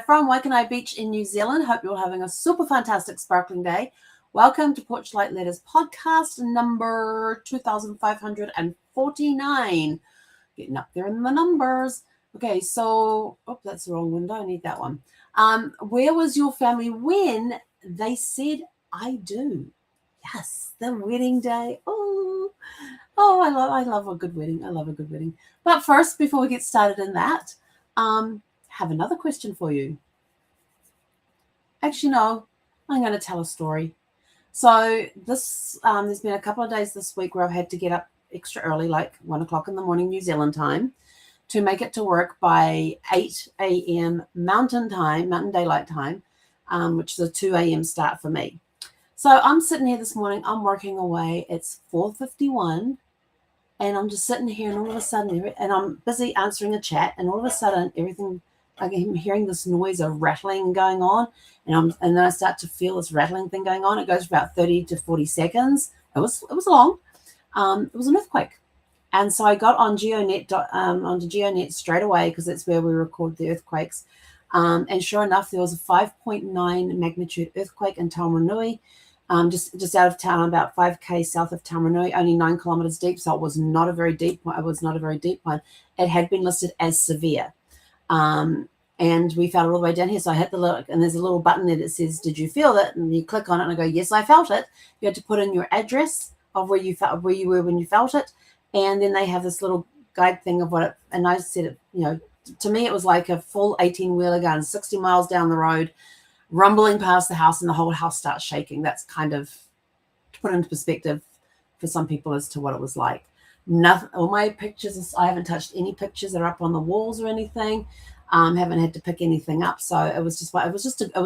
from Waikanae Beach in New Zealand. Hope you're having a super fantastic sparkling day. Welcome to Porchlight Letters podcast number 2549. Getting up there in the numbers. Okay, so, that's the wrong window. I need that one. Where was your family when they said I do? Yes, the wedding day. Oh, I love a good wedding. I love a good wedding. But first, before we get started in that, have another question for you. Actually, no, I'm going to tell a story. So this, there's been a couple of days this week where I've had to get up extra early, like 1 o'clock in the morning, New Zealand time, to make it to work by 8 a.m. Mountain Daylight Time, which is a 2 a.m. start for me. So I'm sitting here this morning, I'm working away. It's 4:51, and I'm just sitting here, and all of a sudden, and I'm busy answering a chat, and all of a sudden, everything, I'm hearing this noise of rattling going on, and then I start to feel this rattling thing going on. It goes for about 30 to 40 seconds. It was long. It was an earthquake. And so I got on onto GeoNet straight away, because that's where we record the earthquakes. And sure enough, there was a 5.9 magnitude earthquake in Taumarunui, just out of town, about 5K south of Taumarunui, only 9 kilometers deep. So it was not a very deep one. It was not a very deep one. It had been listed as severe. And we felt it all the way down here. So I hit the look, and there's a little button there that says, "Did you feel it?" And you click on it, and I go, "Yes, I felt it." You had to put in your address of where you were when you felt it, and then they have this little guide thing of what it. And I said, to me, it was like a full 18-wheeler going 60 miles down the road, rumbling past the house, and the whole house starts shaking. That's kind of to put into perspective for some people as to what it was like. Nothing. All my pictures, I haven't touched any pictures that are up on the walls or anything. Haven't had to pick anything up. So it was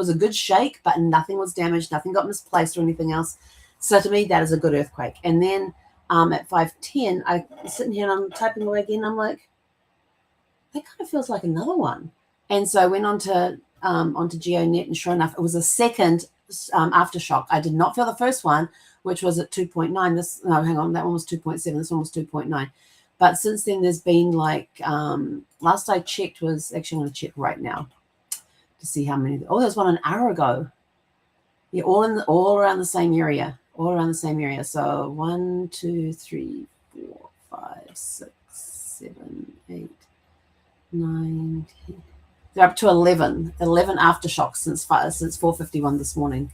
a good shake, but nothing was damaged. Nothing got misplaced or anything else. So to me, that is a good earthquake. And then at 5:10, I'm sitting here and I'm typing away again. I'm like, that kind of feels like another one. And so I went onto GeoNet, and sure enough, it was a second aftershock. I did not feel the first one, which was at 2.9. That one was 2.7. This one was 2.9. But since then, there's been last I checked was, actually, I'm going to check right now to see how many. Oh, there's one an hour ago. Yeah, all around the same area. All around the same area. So 1, 2, 3, 4, 5, 6, 7, 8, 9, 10. They're up to 11 aftershocks since 4:51 this morning.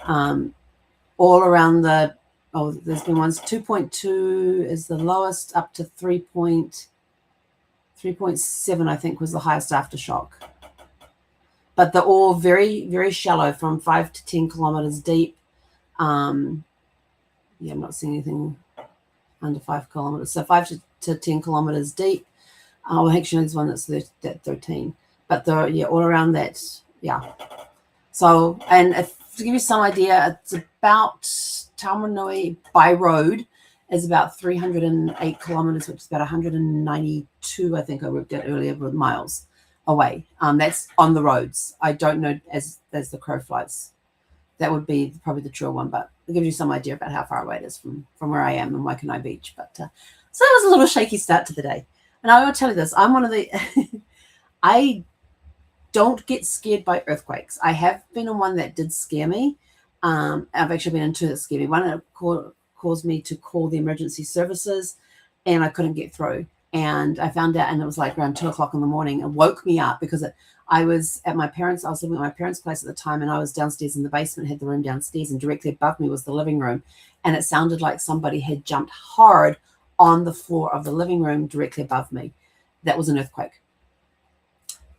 All around there's been ones. 2.2 is the lowest, up to 3.7, I think, was the highest aftershock. But they're all very, very shallow, from 5 to 10 kilometers deep. I'm not seeing anything under 5 kilometers. So 5 to 10 kilometers deep. Actually, there's one that's 13. But they're, all around that, yeah. So, and to give you some idea, it's about Taumarunui by road is about 308 kilometers, which is about 192, I think I worked out earlier, miles away. That's on the roads. I don't know as the crow flies. That would be probably the true one, but it gives you some idea about how far away it is from where I am in Waikanae Beach. But so it was a little shaky start to the day. And I will tell you this, I'm one of the I don't get scared by earthquakes. I have been in one that did scare me. I've actually been in two that scared me. One that caused me to call the emergency services, and I couldn't get through. And I found out, and it was like around 2 o'clock in the morning. It woke me up because I was living at my parents' place at the time, and I was downstairs in the basement, had the room downstairs, and directly above me was the living room. And it sounded like somebody had jumped hard on the floor of the living room directly above me. That was an earthquake.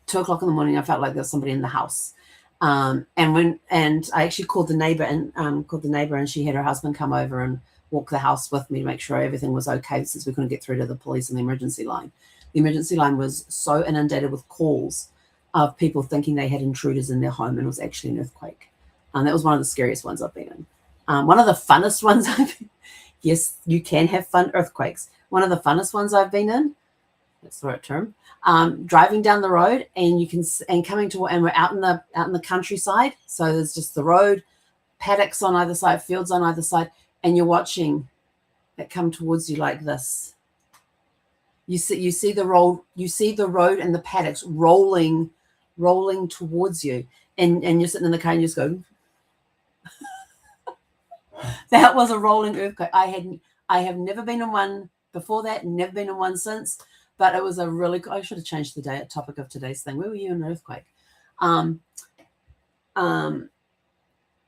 2 o'clock in the morning, I felt like there was somebody in the house. And I actually called the neighbor, and she had her husband come over and walk the house with me to make sure everything was okay, since we couldn't get through to the police and the emergency line. The emergency line was so inundated with calls of people thinking they had intruders in their home, and it was actually an earthquake. That was one of the scariest ones I've been in. One of the funnest ones yes, you can have fun earthquakes. One of the funnest ones I've been in, that's the right term, driving down the road, and we're out in the countryside. So there's just the road, paddocks on either side, fields on either side, and you're watching it come towards you like this. You see the road and the paddocks rolling rolling towards you, and you're sitting in the car and you just go. That was a rolling earthquake. I have never been in one before that, never been in one since, but it was a really, I should have changed the topic of today's thing. Where were you in an earthquake?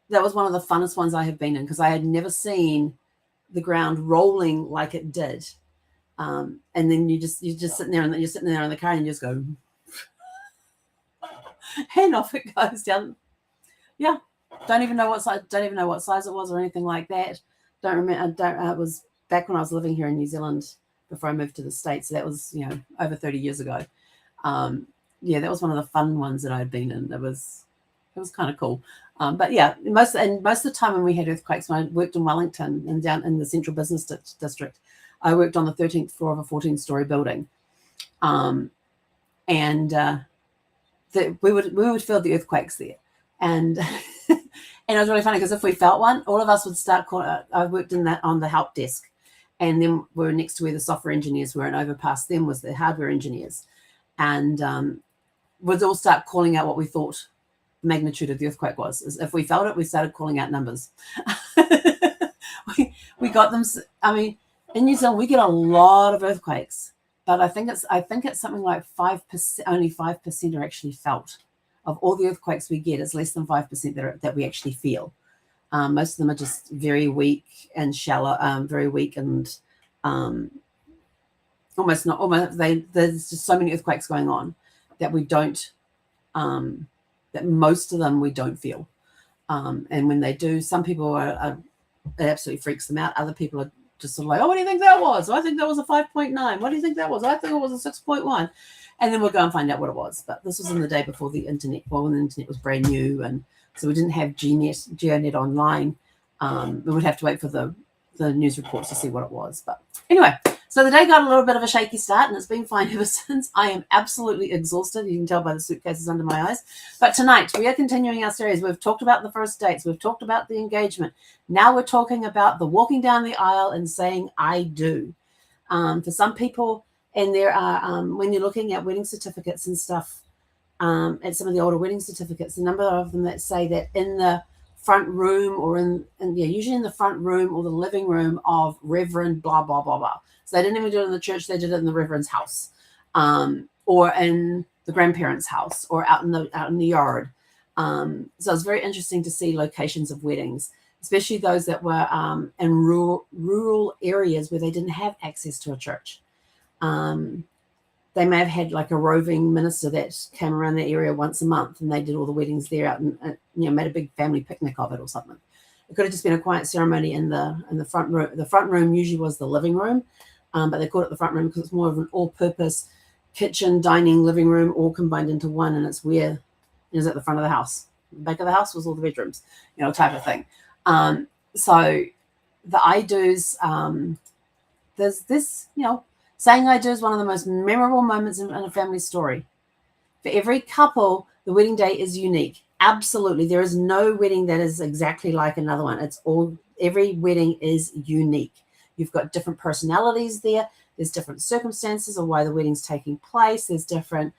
That was one of the funnest ones I have been in, because I had never seen the ground rolling like it did. And then you're just sitting there, and you're sitting there in the car and you just go, and off it goes down. Yeah. Don't even know what size it was or anything like that. Don't remember. It was back when I was living here in New Zealand before I moved to the States. So that was, over 30 years ago. That was one of the fun ones that I'd been in. It was kind of cool. But yeah, most of the time when we had earthquakes, when I worked in Wellington and down in the Central Business District, I worked on the 13th floor of a 14-story building, we would feel the earthquakes there, and and it was really funny because if we felt one, all of us would start calling. I worked on the help desk, and then we were next to where the software engineers were, and over past them was the hardware engineers, and we'd all start calling out what we thought the magnitude of the earthquake was. If we felt it, we started calling out numbers. we got them. I mean, in New Zealand, we get a lot of earthquakes, but I think it's something like 5%. Only 5% are actually felt. Of all the earthquakes we get, it's less than 5% that we actually feel. Most of them are just very weak and shallow, very weak and almost not. There's just so many earthquakes going on that we don't. That most of them we don't feel. And when they do, some people it absolutely freaks them out. Other people are just sort of like, oh, what do you think that was? I think that was a 5.9. What do you think that was? I think it was a 6.1. And then we'll go and find out what it was. But this was in the day before the internet. Well, when the internet was brand new, and so we didn't have GeoNet online. We would have to wait for the news reports to see what it was. But anyway, so the day got a little bit of a shaky start, and it's been fine ever since. I am absolutely exhausted. You can tell by the suitcases under my eyes. But tonight, we are continuing our series. We've talked about the first dates. We've talked about the engagement. Now we're talking about the walking down the aisle and saying, I do. For some people, and there are, when you're looking at wedding certificates and stuff, at some of the older wedding certificates, a number of them that say that in the front room or usually in the front room or the living room of Reverend blah, blah, blah, blah. So they didn't even do it in the church. They did it in the Reverend's house, or in the grandparents' house, or out in the yard. So it's very interesting to see locations of weddings, especially those that were in rural areas where they didn't have access to a church. They may have had like a roving minister that came around the area once a month, and they did all the weddings there out and made a big family picnic of it or something. It could have just been a quiet ceremony in the front room. The front room usually was the living room, but they called it the front room because it's more of an all-purpose kitchen, dining, living room, all combined into one, and it's where it is at the front of the house. The back of the house was all the bedrooms, type of thing. So the I do's, there's this, saying I do is one of the most memorable moments in a family story. For every couple, the wedding day is unique. Absolutely. There is no wedding that is exactly like another one. Every wedding is unique. You've got different personalities there. There's different circumstances of why the wedding's taking place. There's different,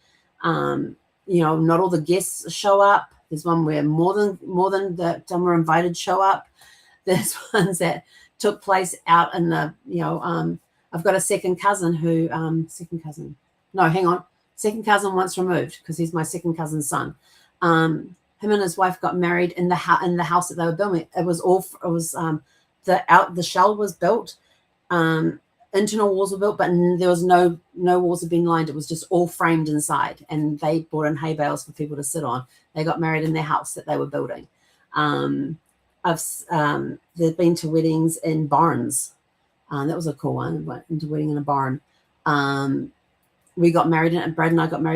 not all the guests show up. There's one where more than the some were invited show up. There's ones that took place out in the, I've got a second cousin second cousin once removed, because he's my second cousin's son. Him and his wife got married in the house that they were building. The shell was built, internal walls were built, but there was no walls had been lined. It was just all framed inside, and they brought in hay bales for people to sit on. They got married in their house that they were building. They've been to weddings in barns. That was a cool one. Went into a wedding in a barn. Brad and I got married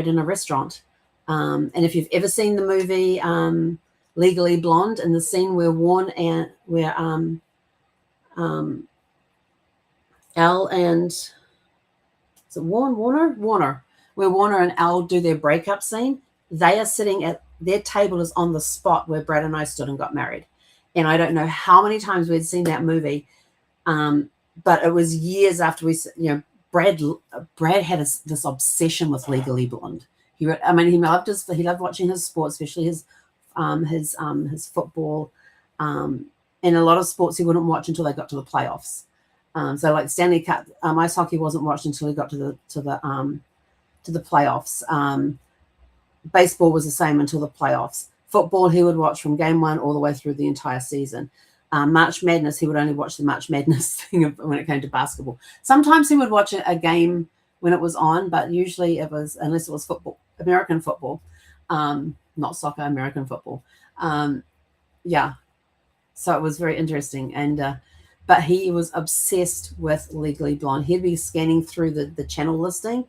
in a restaurant. And if you've ever seen the movie Legally Blonde, and the scene where Elle and is it Warner, where Warner and Elle do their breakup scene, they are sitting at their table is on the spot where Brad and I stood and got married. And I don't know how many times we'd seen that movie. But it was years after Brad had this obsession with Legally Blonde. He loved watching his sports, especially his football, and a lot of sports he wouldn't watch until they got to the playoffs. So like Stanley Cup, ice hockey wasn't watched until he got to the playoffs. Baseball was the same until the playoffs. Football he would watch from game 1 all the way through the entire season. March Madness, he would only watch the March Madness thing when it came to basketball. Sometimes he would watch a game when it was on, but usually unless it was football, American football, not soccer, American football. Yeah, so it was very interesting. And but he was obsessed with Legally Blonde. He'd be scanning through the channel listing,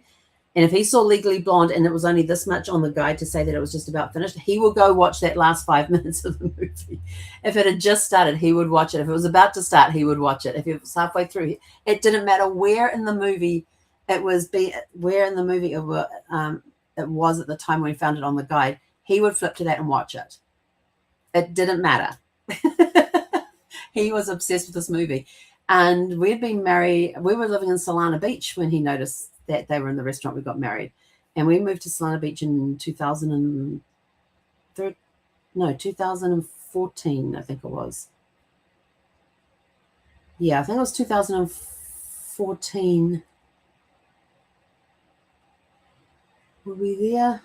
and if he saw Legally Blonde and it was only this much on the guide to say that it was just about finished, he would go watch that last 5 minutes of the movie. If it had just started, he would watch it. If it was about to start, he would watch it. If it was halfway through, it didn't matter where in the movie it was, it was at the time when we found it on the guide. He would flip to that and watch it. It didn't matter. He was obsessed with this movie. And we'd been married. We were living in Solana Beach when he noticed that they were in the restaurant. We got married. And we moved to Solana Beach in 2014, I think it was. Yeah, I think it was 2014. Were we there?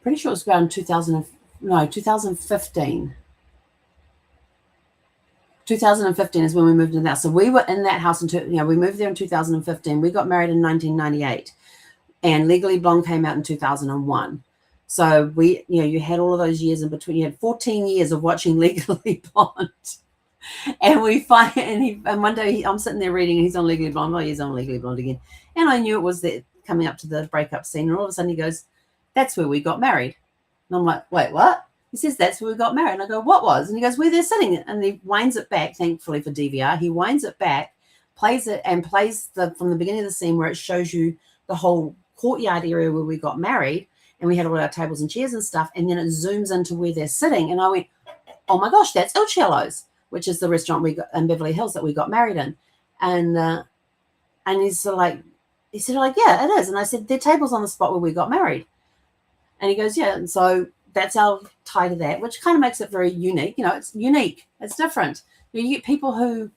Pretty sure it was around 2015. 2015 is when we moved in that. So we were in that house we moved there in 2015. We got married in 1998, and Legally Blonde came out in 2001. So you had all of those years in between. You had 14 years of watching Legally Blonde, and one day I'm sitting there reading, and he's on Legally Blonde. Oh, he's on Legally Blonde again, and I knew it was coming up to the breakup scene, and all of a sudden he goes, "That's where we got married," and I'm like, "Wait, what?" He says, "That's where we got married." And I go, "What was?" And he goes, "Where they're sitting." And he winds it back, thankfully for DVR. He winds it back, plays it, and plays from the beginning of the scene where it shows you the whole courtyard area where we got married. And we had all our tables and chairs and stuff. And then it zooms into where they're sitting. And I went, "Oh my gosh, that's Il Cello's," which is the restaurant we got in Beverly Hills that we got married in. And he's sort of like, "Yeah, it is." And I said, "Their table's on the spot where we got married." And he goes, "Yeah." And so that's our tie to that, which kind of makes it very unique. It's unique. It's different. You get people who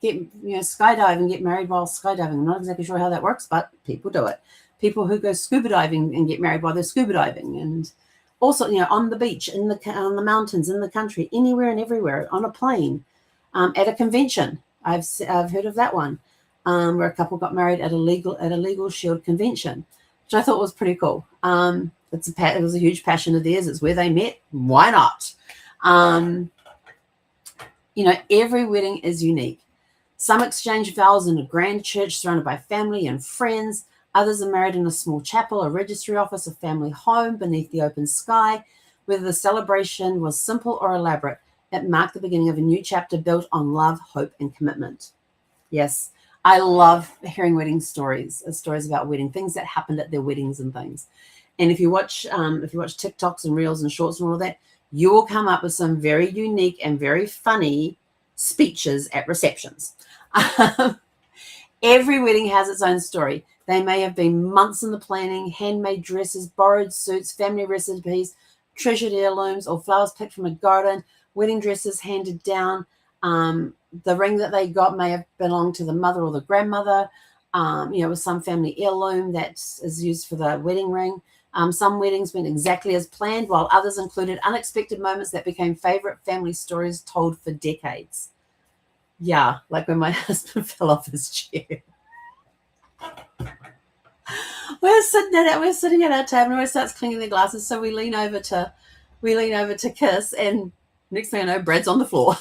get, skydive and get married while skydiving. I'm not exactly sure how that works, but people do it. People who go scuba diving and get married while they're scuba diving. And also, on the beach, on the mountains, in the country, anywhere and everywhere, on a plane, at a convention. I've heard of that one, where a couple got married at a Legal Shield convention, which I thought was pretty cool. It was a huge passion of theirs. It's where they met. Why not? Every wedding is unique. Some exchange vows in a grand church surrounded by family and friends. Others are married in a small chapel, a registry office, a family home beneath the open sky. Whether the celebration was simple or elaborate, it marked the beginning of a new chapter built on love, hope, and commitment. Yes, I love hearing wedding stories about wedding, things that happened at their weddings and things. And if you watch TikToks and Reels and Shorts and all that, you will come up with some very unique and very funny speeches at receptions. Every wedding has its own story. They may have been months in the planning, handmade dresses, borrowed suits, family recipes, treasured heirlooms, or flowers picked from a garden, wedding dresses handed down. The ring that they got may have belonged to the mother or the grandmother, with some family heirloom that is used for the wedding ring. Some weddings went exactly as planned, while others included unexpected moments that became favorite family stories told for decades. Yeah, like when my husband fell off his chair. We're sitting at our table, and everyone starts clinking their glasses, so we lean over to kiss, and next thing I know, Brad's on the floor.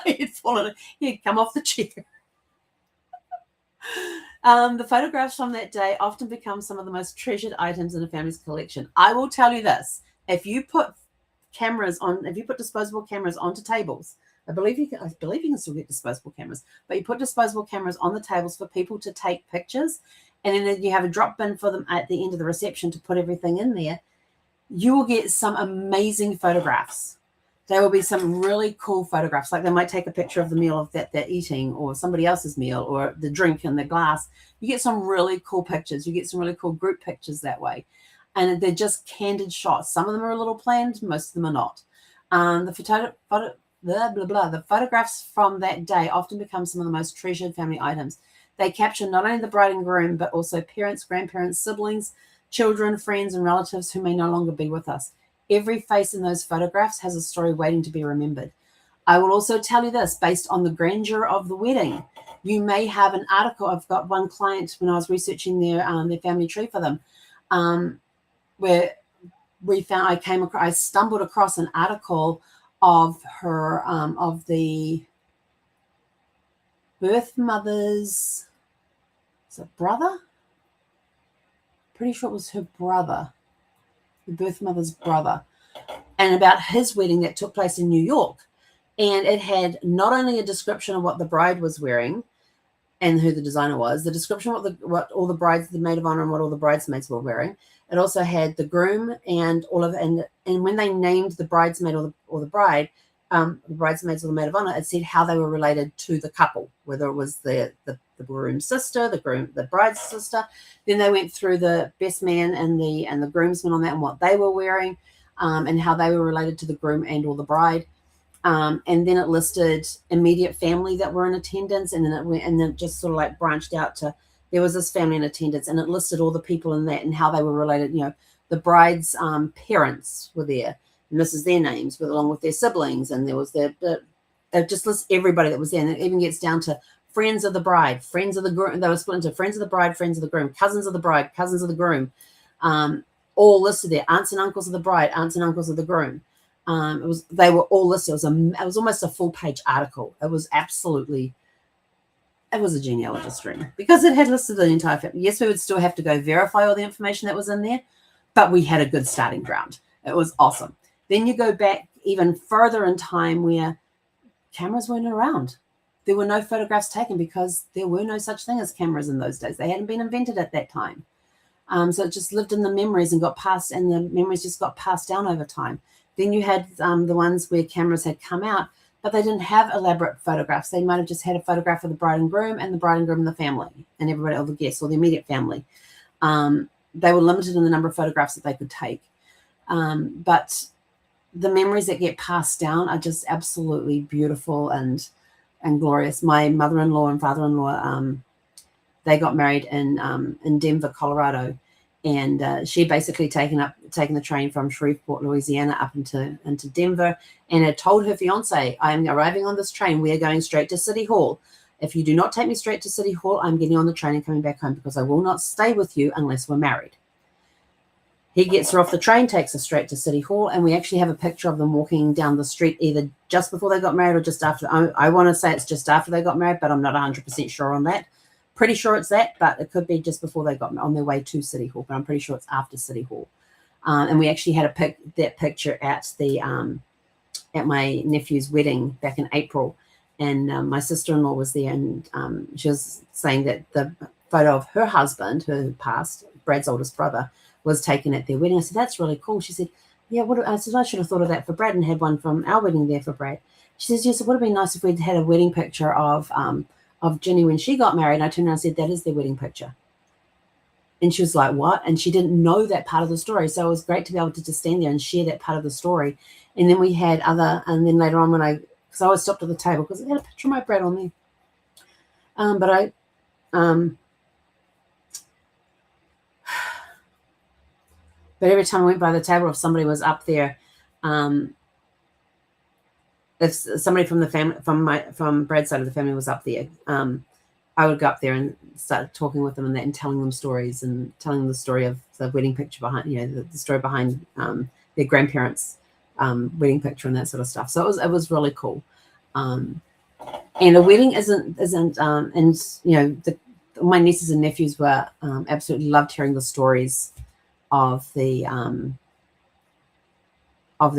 He'd come off the chair. The photographs from that day often become some of the most treasured items in a family's collection. I will tell you this: if you put disposable cameras onto tables, I believe you can still get disposable cameras, but you put disposable cameras on the tables for people to take pictures, and then you have a drop bin for them at the end of the reception to put everything in there. You will get some amazing photographs. there will be some really cool photographs. Like they might take a picture of the meal of that they're eating, or somebody else's meal, or the drink in the glass. You get some really cool pictures. You get some really cool group pictures that way. And they're just candid shots. Some of them are a little planned, most of them are not. The photographs from that day often become some of the most treasured family items. They capture not only the bride and groom, but also parents, grandparents, siblings, children, friends, and relatives who may no longer be with us. Every face in those photographs has a story waiting to be remembered. I will also tell you this, based on the grandeur of the wedding. You may have an article. I've got one client when I was researching their family tree for them, where I stumbled across an article of her, of the birth mother's, is it brother? Pretty sure it was her brother, the birth mother's brother, and about his wedding that took place in New York. And it had not only a description of what the bride was wearing and who the designer was, the description of what all the brides, the maid of honor, and what all the bridesmaids were wearing. It also had the groom and all of, and when they named the bridesmaid or the bride, the bridesmaids or the maid of honor, it said how they were related to the couple, whether it was the groom's sister, the bride's sister. Then they went through the best man and the groomsmen on that and what they were wearing, and how they were related to the groom and or the bride. And then it listed immediate family that were in attendance, and then it just sort of like branched out to, there was this family in attendance, and it listed all the people in that and how they were related. You know, the bride's parents were there, and this is their names, but along with their siblings, and there was it just lists everybody that was there, and it even gets down to friends of the bride, friends of the groom. They were split into friends of the bride, friends of the groom, cousins of the bride, cousins of the groom, all listed there. Aunts and uncles of the bride, aunts and uncles of the groom. They were all listed. It was almost a full page article. It was a genealogy string because it had listed the entire family. Yes, we would still have to go verify all the information that was in there, but we had a good starting ground. It was awesome. Then you go back even further in time where cameras weren't around. There were no photographs taken because there were no such thing as cameras in those days. They hadn't been invented at that time. So it just lived in the memories and the memories just got passed down over time. Then you had the ones where cameras had come out, but they didn't have elaborate photographs. They might have just had a photograph of the bride and groom and the family and everybody, all the guests or the immediate family. They were limited in the number of photographs that they could take. But the memories that get passed down are just absolutely beautiful and glorious. My mother-in-law and father-in-law, they got married in Denver, Colorado. And she basically taken the train from Shreveport, Louisiana, up into Denver, and had told her fiance, "I am arriving on this train. We are going straight to City Hall. If you do not take me straight to City Hall, I'm getting on the train and coming back home because I will not stay with you unless we're married." He gets her off the train, takes her straight to City Hall, and we actually have a picture of them walking down the street either just before they got married or just after. I want to say it's just after they got married, but I'm not 100% sure on that. Pretty sure it's that, but it could be just before they got on their way to City Hall, but I'm pretty sure it's after City Hall. And we actually had that picture at my nephew's wedding back in April, and my sister-in-law was there, and she was saying that the photo of her husband, who passed, Brad's oldest brother, was taken at their wedding. I said, "That's really cool." She said, "Yeah, I said, "I should have thought of that for Brad and had one from our wedding there for Brad." She says, "Yes, it would have been nice if we'd had a wedding picture of Jenny when she got married." And I turned around and said, "That is their wedding picture." And she was like, "What?" And she didn't know that part of the story. So it was great to be able to just stand there and share that part of the story. And then we had and then later on because I always stopped at the table because I had a picture of my Brad on there. But every time I went by the table, if somebody was up there, if somebody from the family, from Brad's side of the family was up there, I would go up there and start talking with them and telling them stories and telling them the story of the wedding picture behind, the story behind their grandparents' wedding picture and that sort of stuff. So it was really cool. And a wedding isn't, my nieces and nephews were absolutely loved hearing the stories of their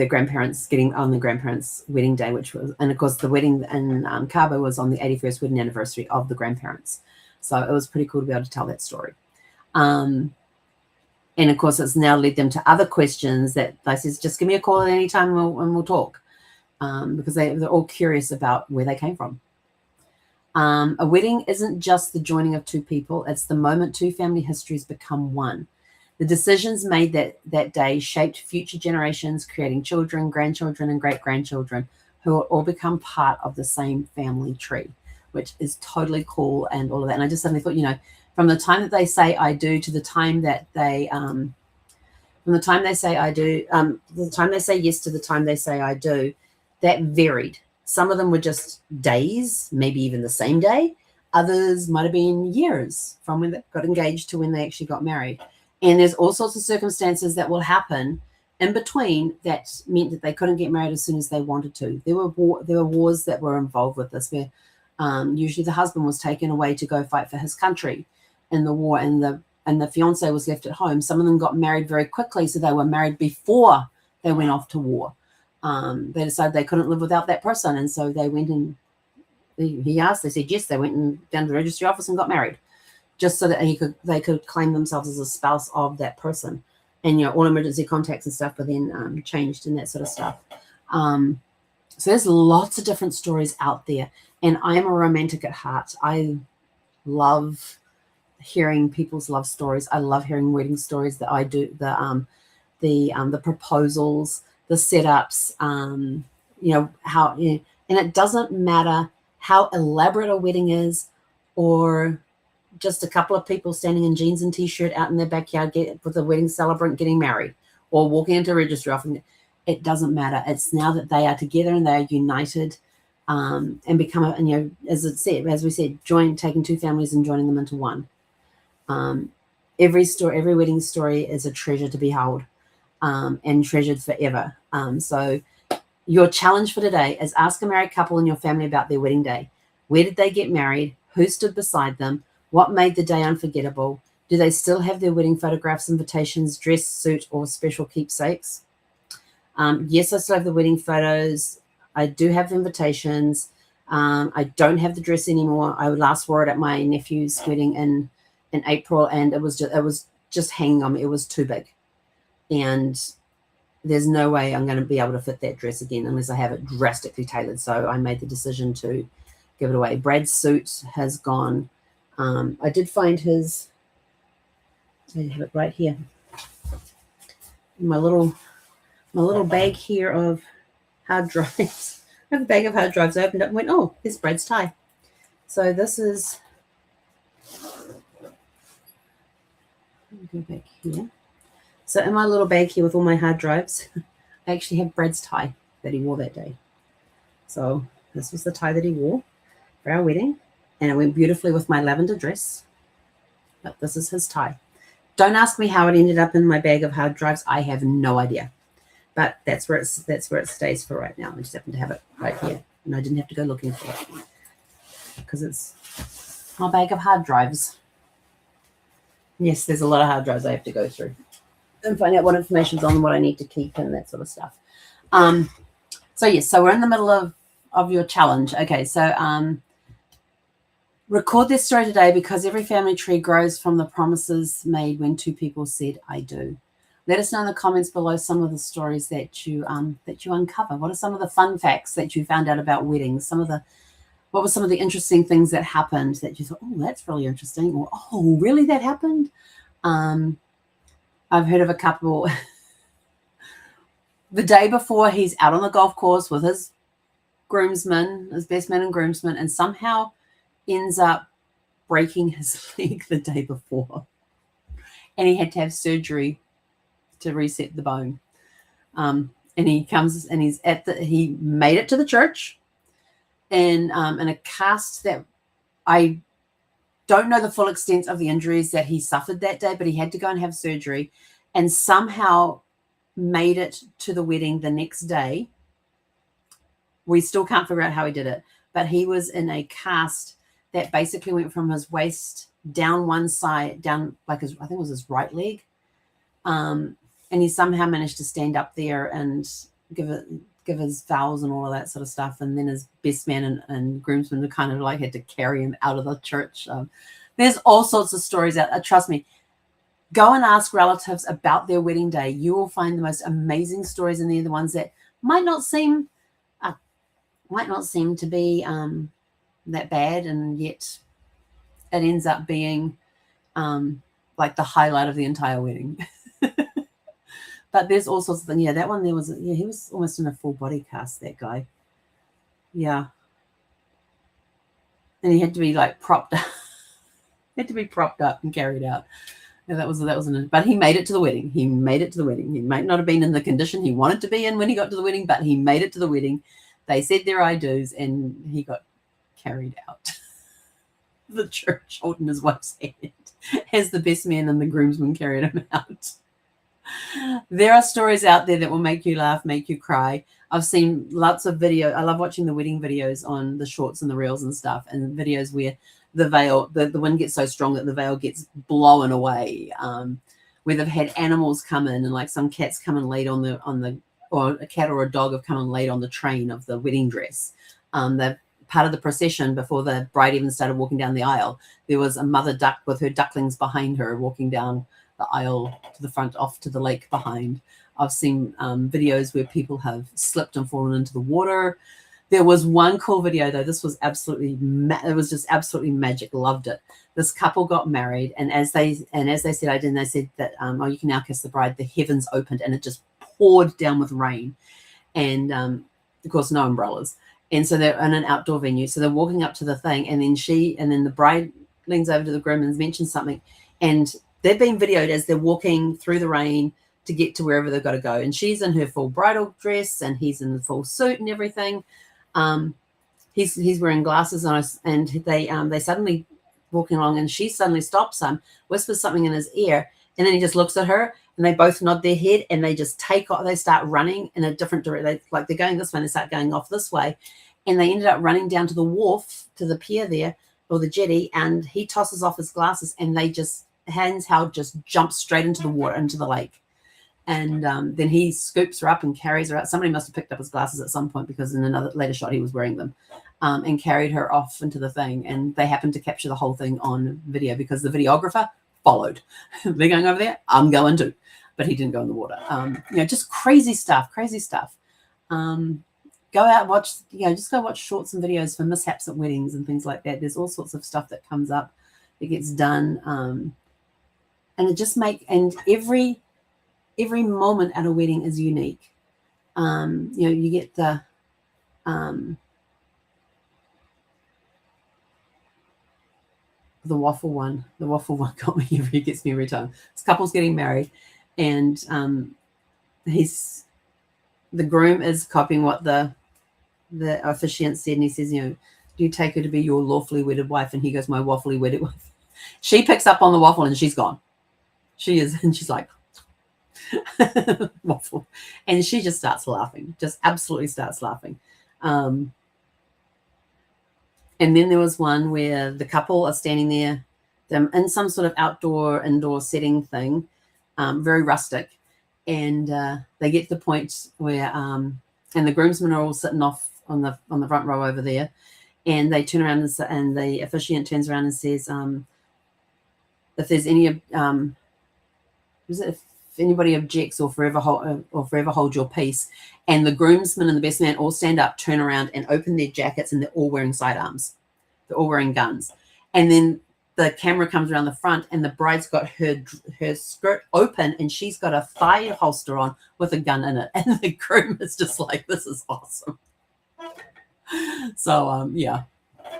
grandparents getting on the grandparents' wedding day, and of course the wedding in Cabo was on the 81st wedding anniversary of the grandparents. So it was pretty cool to be able to tell that story. And of course it's now led them to other questions that they says, "Just give me a call at any time and we'll talk." because they're all curious about where they came from. A wedding isn't just the joining of two people. It's the moment two family histories become one. The decisions made that day shaped future generations, creating children, grandchildren, and great-grandchildren who will all become part of the same family tree, which is totally cool and all of that. And I just suddenly thought, from the time that they say I do to the time that they from the time they say I do, the time they say yes to the time they say I do, that varied. Some of them were just days, maybe even the same day. Others might have been years from when they got engaged to when they actually got married. And there's all sorts of circumstances that will happen in between that meant that they couldn't get married as soon as they wanted to. There were wars that were involved with this, where usually the husband was taken away to go fight for his country in the war, and the fiance was left at home. Some of them got married very quickly, so they were married before they went off to war. They decided they couldn't live without that person, and so they went and he asked. They said yes. They went and down to the registry office and got married, just so that they could claim themselves as a spouse of that person. And all emergency contacts and stuff were then changed and that sort of stuff. So there's lots of different stories out there, and I'm a romantic at heart. I love hearing people's love stories. I love hearing wedding stories. That I do the proposals, the setups, how, and it doesn't matter how elaborate a wedding is, or just a couple of people standing in jeans and t-shirt out in their backyard with a wedding celebrant getting married, or walking into a registry office. It doesn't matter. It's now that they are together and they are united, and become, as we said, taking two families and joining them into one. Every wedding story is a treasure to behold, and treasured forever. So your challenge for today is ask a married couple in your family about their wedding day. Where did they get married? Who stood beside them? What made the day unforgettable? Do they still have their wedding photographs, invitations, dress, suit, or special keepsakes? Yes, I still have the wedding photos. I do have invitations. I don't have the dress anymore. I last wore it at my nephew's wedding in April, and it was just hanging on me. It was too big, and there's no way I'm going to be able to fit that dress again unless I have it drastically tailored. So I made the decision to give it away. Brad's suit has gone. I did find his. I have it right here. My little bag here of hard drives. I have a bag of hard drives. I opened up and went, oh, here's Brad's tie. So this is. Let me go back here. So in my little bag here with all my hard drives, I actually have Brad's tie that he wore that day. So this was the tie that he wore for our wedding, and it went beautifully with my lavender dress. But this is his tie. Don't ask me how it ended up in my bag of hard drives. I have no idea. But that's where it stays for right now. I just happen to have it right here, and I didn't have to go looking for it because it's my bag of hard drives. Yes, there's a lot of hard drives I have to go through and find out what information's on them, what I need to keep, and that sort of stuff. So yes, so we're in the middle of your challenge. Okay, so record this story today, because every family tree grows from the promises made when two people said, I do. Let us know in the comments below some of the stories that you uncover. What are some of the fun facts that you found out about weddings? What were some of the interesting things that happened that you thought, oh, that's really interesting, or oh, really, that happened? I've heard of a couple the day before he's out on the golf course with his groomsmen, his best man and groomsmen, and somehow ends up breaking his leg the day before, and he had to have surgery to reset the bone. And he comes and he made it to the church in a cast that I don't know the full extent of the injuries that he suffered that day, but he had to go and have surgery, and somehow made it to the wedding the next day. We still can't figure out how he did it, but he was in a cast that basically went from his waist down one side, down like I think it was his right leg. And he somehow managed to stand up there and give his vows and all of that sort of stuff. And then his best man and groomsmen kind of like had to carry him out of the church. There's all sorts of stories out. Trust me, go and ask relatives about their wedding day. You will find the most amazing stories in there, the ones that might not seem might not seem to be that bad, and yet it ends up being like the highlight of the entire wedding. But there's all sorts of things. Yeah, that one there was, yeah, he was almost in a full body cast, that guy. Yeah. And he had to be like propped up. Had to be propped up and carried out. Yeah, but he made it to the wedding. He made it to the wedding. He might not have been in the condition he wanted to be in when he got to the wedding, but he made it to the wedding. They said their I do's, and he got carried out the church holding his wife's hand as the best man and the groomsmen carried him out. There are stories out there that will make you laugh, make you cry. I've seen lots of video. I love watching the wedding videos on the shorts and the reels and stuff, and videos where the veil, the wind gets so strong that the veil gets blown away. Where they've had animals come in, and like some cats come and laid on the, or a cat or a dog have come and laid on the train of the wedding dress. They're part of the procession before the bride even started walking down the aisle. There was a mother duck with her ducklings behind her walking down the aisle to the front, off to the lake behind. I've seen videos where people have slipped and fallen into the water. There was one cool video though. This was absolutely, it was just absolutely magic. Loved it. This couple got married, and as they said, I did. And they said that, oh, you can now kiss the bride. The heavens opened, and it just poured down with rain, and of course no umbrellas. And so they're in an outdoor venue. So they're walking up to the thing, and then the bride leans over to the groom and mentions something, and they've been videoed as they're walking through the rain to get to wherever they've got to go. And she's in her full bridal dress, and he's in the full suit and everything. He's wearing glasses on us, and they suddenly walking along, and she suddenly stops him, whispers something in his ear, and then he just looks at her, and they both nod their head, and they just take off. They start running in a different direction. Like they're going this way, and they start going off this way, and they ended up running down to the wharf, to the pier there, or the jetty, and he tosses off his glasses, and they just, hands held, just jump straight into the water, into the lake. And then he scoops her up and carries her out. Somebody must have picked up his glasses at some point, because in another later shot he was wearing them, and carried her off into the thing. And they happened to capture the whole thing on video, because the videographer followed. They're going over there, I'm going too. But he didn't go in the water. Just crazy stuff. Go out, watch, just go watch shorts and videos for mishaps at weddings and things like that. There's all sorts of stuff that comes up, that gets done. And it just and every moment at a wedding is unique. You get the waffle one. The waffle one got me gets me every time. This couple's getting married, and the groom is copying what the officiant said, and he says, do you take her to be your lawfully wedded wife? And he goes, my waffly wedded wife. She picks up on the waffle, and she's gone. She is, and she's like, waffle, and she just starts laughing, just absolutely starts laughing. And then there was one where the couple are standing there in some sort of indoor setting thing, very rustic, and they get to the point where and the groomsmen are all sitting off on the front row over there, and they turn around, and the officiant turns around and says, if there's any if anybody objects, or forever hold your peace. And the groomsmen and the best man all stand up, turn around, and open their jackets, and they're all wearing sidearms. They're all wearing guns. And then the camera comes around the front, and the bride's got her skirt open, and she's got a thigh holster on with a gun in it. And the groom is just like, this is awesome. So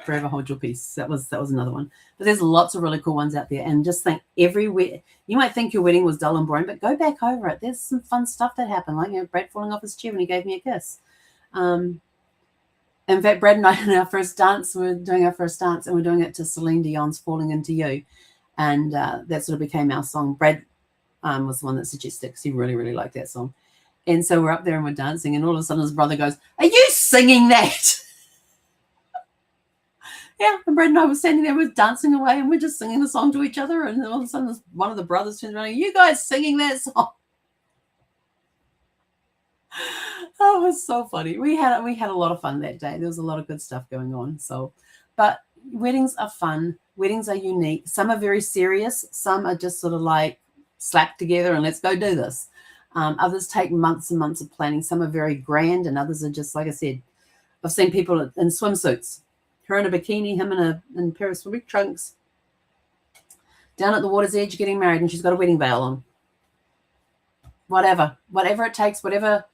forever hold your peace. That was another one. But there's lots of really cool ones out there. And just think, you might think your wedding was dull and boring, but go back over it. There's some fun stuff that happened, like Brad falling off his chair when he gave me a kiss. In fact, Brad and I, in our first dance, we're doing our first dance, and we're doing it to Celine Dion's Falling Into You. And that sort of became our song. Brad was the one that suggested it, because he really, really liked that song. And so we're up there and we're dancing, and all of a sudden his brother goes, are you singing that? Yeah, and Brad and I were standing there, we're dancing away, and we're just singing the song to each other. And then all of a sudden, one of the brothers turns around, are you guys singing that song? Oh, it was so funny. We had a lot of fun that day. There was a lot of good stuff going on. So, but weddings are fun. Weddings are unique. Some are very serious. Some are just sort of like slapped together and let's go do this. Others take months and months of planning. Some are very grand, and others are just, like I said, I've seen people in swimsuits, her in a bikini, him in a pair of swimming trunks, down at the water's edge getting married, and she's got a wedding veil on. Whatever it takes, whatever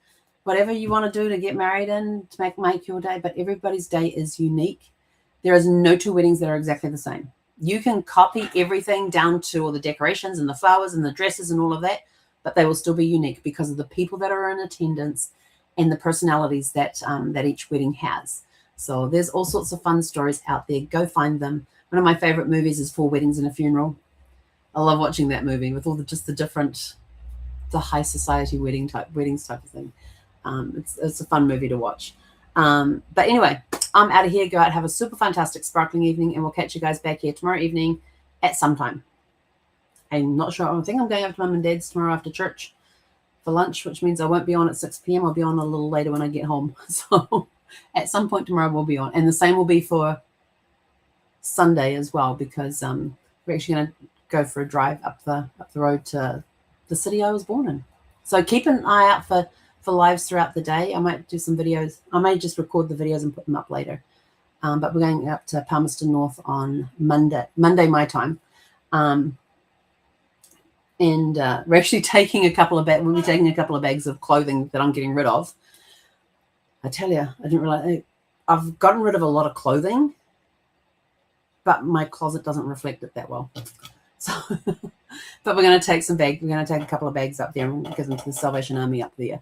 you want to do to get married in, to make your day. But everybody's day is unique. There is no two weddings that are exactly the same. You can copy everything down to all the decorations and the flowers and the dresses and all of that, but they will still be unique because of the people that are in attendance and the personalities that each wedding has. So there's all sorts of fun stories out there. Go find them. One of my favorite movies is 4 Weddings and a Funeral. I love watching that movie with all the high society weddings type of thing. It's a fun movie to watch. But anyway, I'm out of here. Go out, have a super fantastic sparkling evening, and we'll catch you guys back here tomorrow evening at some time. I'm not sure. I think I'm going over to Mum and Dad's tomorrow after church for lunch, which means I won't be on at 6 p.m. I'll be on a little later when I get home. So at some point tomorrow we'll be on. And the same will be for Sunday as well, because we're actually going to go for a drive up the road to the city I was born in. So keep an eye out for lives throughout the day. I might do some videos. I may just record the videos and put them up later. But we're going up to Palmerston North on Monday my time. And we're actually taking we'll be taking a couple of bags of clothing that I'm getting rid of. I tell you, I didn't realize I've gotten rid of a lot of clothing, but my closet doesn't reflect it that well. So, but we're going to take we're going to take a couple of bags up there and give them to the Salvation Army up there.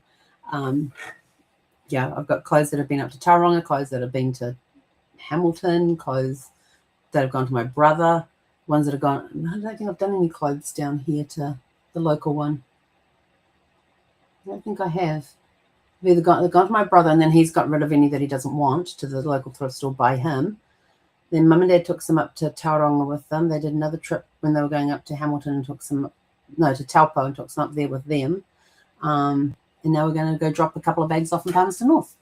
Yeah, I've got clothes that have been up to Tauranga, clothes that have been to Hamilton, clothes that have gone to my brother, ones that have gone. I don't think I've done any clothes down here to the local one. I don't think I have. They've either gone to my brother, and then he's got rid of any that he doesn't want to the local thrift store by him. Then Mum and Dad took some up to Tauranga with them. They did another trip when they were going up to Hamilton and to Taupo and took some up there with them. And now we're going to go drop a couple of bags off in Palmerston North.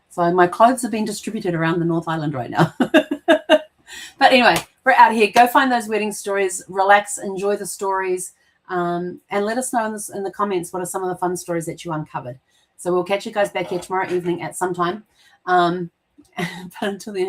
So my clothes are being distributed around the North Island right now. But anyway, we're out here. Go find those wedding stories. Relax. Enjoy the stories. And let us know in the comments what are some of the fun stories that you uncovered. So we'll catch you guys back here tomorrow evening at some time. But until then,